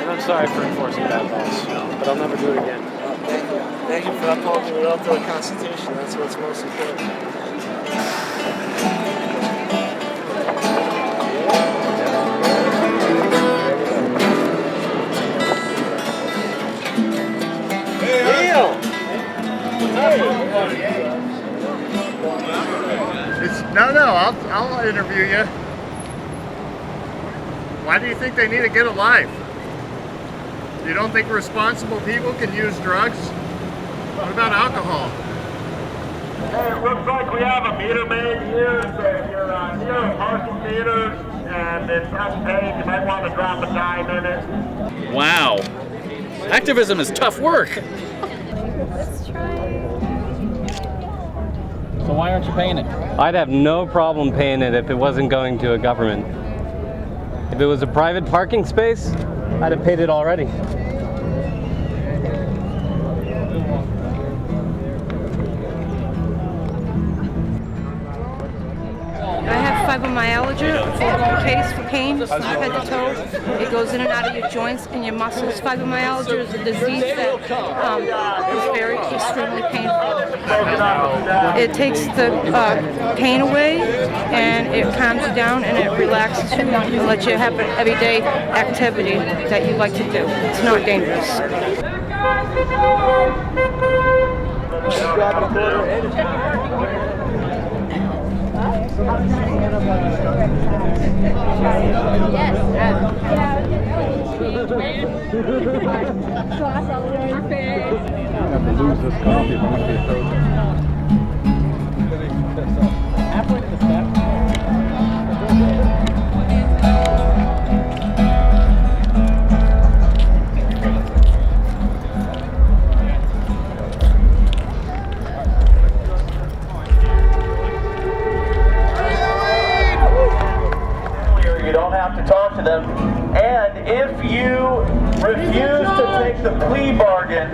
And I'm sorry for enforcing bad laws, but I'll never do it again. Thank you. Thank you for upholding the will to the Constitution. That's what's most important. No, I'll interview you. Why do you think they need to get a life? You don't think responsible people can use drugs? What about alcohol? Hey, it looks like we have a meter maid here, so if you're near parking meters and it's unpaid, you might want to drop a dime in it. Wow. Activism is tough work. Let's try. So why aren't you paying it? I'd have no problem paying it if it wasn't going to a government. If it was a private parking space, I'd have paid it already. I have fibromyalgia, a case for pain from head to toe. It goes in and out of your joints and your muscles. Fibromyalgia is a disease that is very extremely painful. It takes the pain away and it calms you down and it relaxes you and lets you have an everyday activity that you like to do. It's not dangerous. You don't have to talk to them. And if you refuse to take the plea bargain,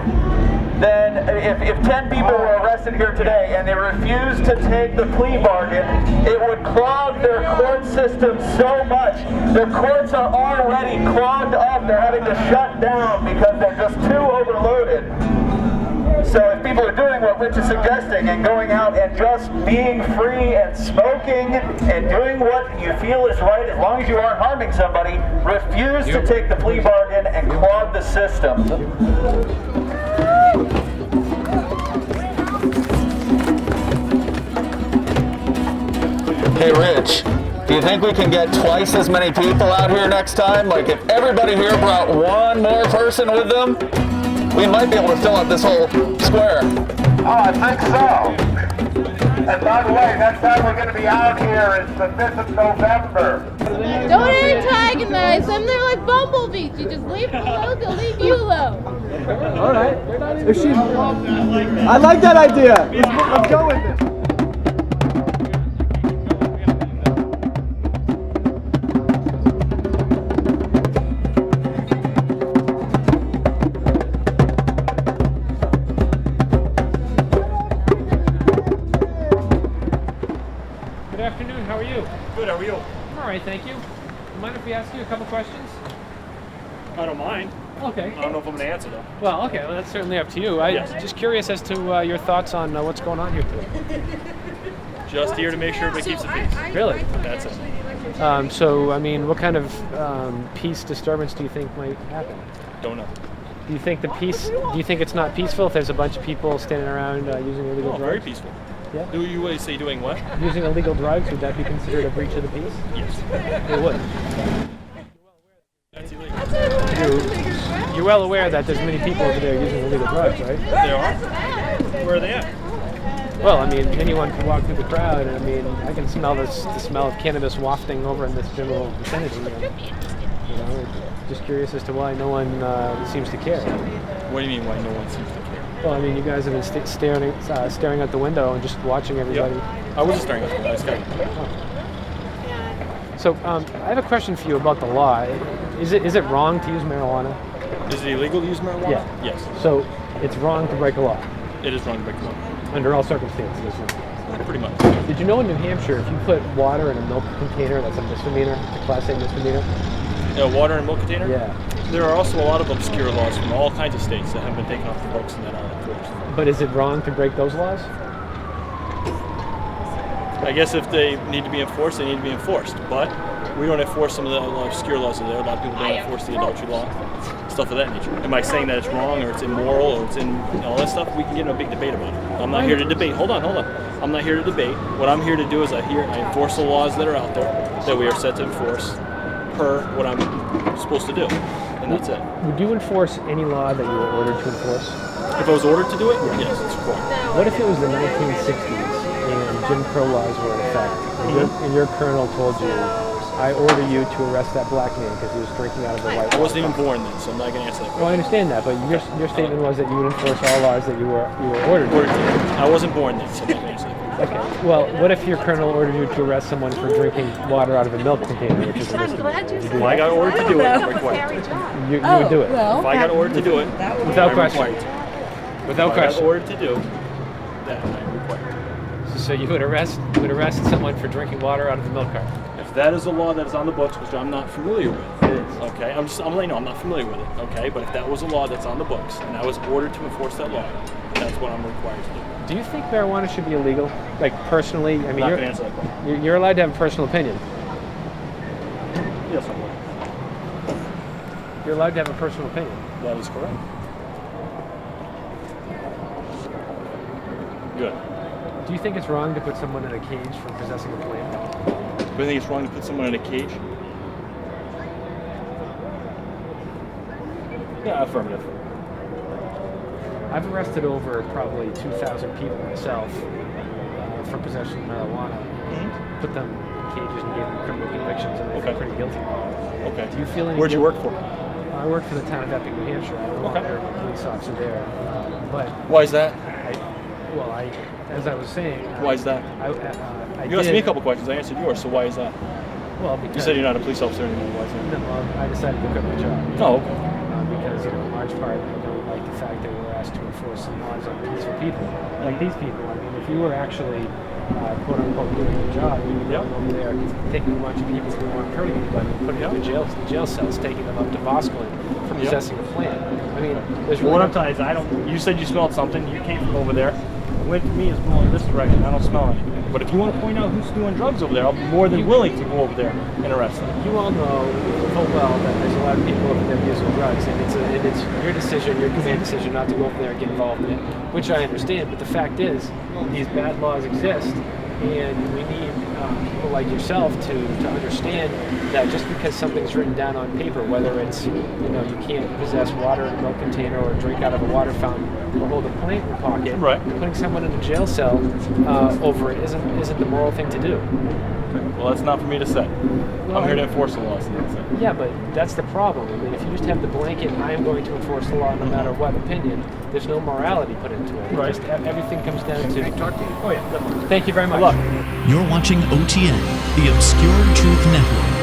then if 10 people were arrested here today and they refused to take the plea bargain, it would clog their court system so much. Their courts are already clogged up. They're having to shut down because they're just too overloaded. So if people are doing what Rich is suggesting and going out and just being free and smoking and doing what you feel is right, as long as you aren't harming somebody, refuse to take the plea bargain and clog the system. Hey Rich, do you think we can get twice as many people out here next time? Like if everybody here brought one more person with them, we might be able to fill up this whole square. Oh, I think so. And by the way, next time we're going to be out here is the 5th of November. Don't antagonize them. They're like bumblebees. You just leave them alone, they'll leave you alone. All right. If she, I like that idea. Let's go with it. Good afternoon, how are you? Good, how are you? I'm alright, thank you. Mind if we ask you a couple questions? I don't mind. Okay. I don't know if I'm going to answer though. Well, okay, well, that's certainly up to you. I'm just curious as to your thoughts on what's going on here today. Just here to make sure everybody keeps the peace. Really? That's it. So, I mean, what kind of peace disturbance do you think might happen? Don't know. Do you think it's not peaceful if there's a bunch of people standing around using illegal drugs? Very peaceful. Yeah. Do you say doing what? Using illegal drugs, would that be considered a breach of the peace? Yes. It would. That's illegal. You're well aware that there's many people over there using illegal drugs, right? They are? Where are they at? Well, I mean, anyone can walk through the crowd, and I mean, I can smell the smell of cannabis wafting over in this general vicinity. You know, just curious as to why no one seems to care. What do you mean why no one seems to care? Well, I mean, you guys have been staring out the window and just watching everybody. Yep. I wasn't staring at the window, I was staring. So, I have a question for you about the law. Is it wrong to use marijuana? Is it illegal to use marijuana? Yeah. Yes. So, it's wrong to break a law? It is wrong to break the law. Under all circumstances, isn't it? Pretty much. Did you know in New Hampshire, if you put water in a milk container, that's a misdemeanor, a Class A misdemeanor? Water in a milk container? Yeah. there are also a lot of obscure laws from all kinds of states that have been taken off the books and that aren't enforced. But is it wrong to break those laws? I guess if they need to be enforced, they need to be enforced. But we don't enforce some of the obscure laws that are there. A lot of people don't enforce the adultery law, stuff of that nature. Am I saying that it's wrong or it's immoral or it's in all that stuff? We can get in a big debate about it. I'm not here to debate. Hold on. I'm not here to debate. What I'm here to do is I enforce the laws that are out there that we are set to enforce per what I'm supposed to do. And that's it. Would you enforce any law that you were ordered to enforce? If I was ordered to do it, yes, it's required. What if it was the 1960s and Jim Crow laws were in effect, and your colonel told you, I order you to arrest that black man because he was drinking out of a white I wasn't even born then, so I'm not going to answer that question. Well, I understand that, but your statement was that you would enforce all laws that you were ordered to. I wasn't born then, so I'm not going to answer that question. Okay. Well, what if your colonel ordered you to arrest someone for drinking water out of a milk container, which is a misdemeanor? If I got ordered to do it, I'm required. You would do it. If I got ordered to do it, without I'm question. required. Without if question. I got ordered to do that, I'm required. So you would arrest someone for drinking water out of a milk carton? If that is a law that is on the books, which I'm not familiar with, it is. Okay, I'm letting you know I'm not familiar with it. Okay, but if that was a law that's on the books and I was ordered to enforce that law, that's what I'm required to do. Do you think marijuana should be illegal? Like personally, I mean, I'm not going to answer that question. You're allowed to have a personal opinion. Yes, I will. You're allowed to have a personal opinion. That is correct. Good. Do you think it's wrong to put someone in a cage for possessing a plant? Do you think it's wrong to put someone in a cage? Yeah, affirmative. I've arrested over probably 2,000 people myself for possession of marijuana. Put them in cages and gave them criminal convictions, and they feel pretty guilty. Okay. Do you feel any? Where'd you work for? I worked for the town of Epping, New Hampshire. I'm no longer a police officer there. But why is that? As I was saying. Why is that? You asked me a couple questions. I answered yours. So why is that? Well, because you said you're not a police officer anymore. Why is that? No, well, I decided to quit my job. Oh, okay. Because in large part, I don't like the fact that we're asked to enforce some laws on peaceful people, like these people. I mean, if you were actually quote unquote doing your job, you'd be going over there taking a bunch of people who weren't hurting anybody and putting them in jail cells, taking them up to Boscawen for possessing a plant. I mean, there's really what I'm telling you is you said you smelled something. You came from over there. Went to me is going in this direction. I don't smell anything. But if you want to point out who's doing drugs over there, I'll be more than willing to go over there and arrest them. You all know full well that there's a lot of people over there using drugs, and it's your decision, your command decision, not to go over there and get involved in it, which I understand. But the fact is, these bad laws exist, and we need people like yourself to understand that just because something's written down on paper, whether it's you can't possess water in a milk container or drink out of a water fountain or hold a plant in your pocket, right? Putting someone in a jail cell over it isn't the moral thing to do. Well, that's not for me to say. I'm here to enforce the laws. Yeah, but that's the problem. I mean, if you just have the blanket, I am going to enforce the law no matter what opinion, there's no morality put into it. Right. Just everything comes down to... Oh, yeah. Thank you very much. Good luck. You're watching OTN, the Obscure Truth Network.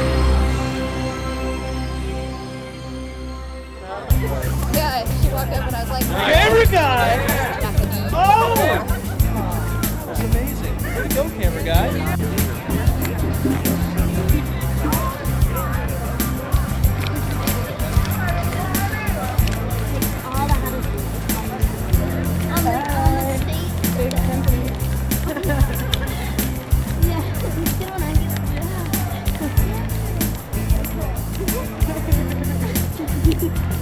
Yeah, she walked up and I was like, Camera guy! Oh! That's amazing. Way to go, camera guy. Yeah.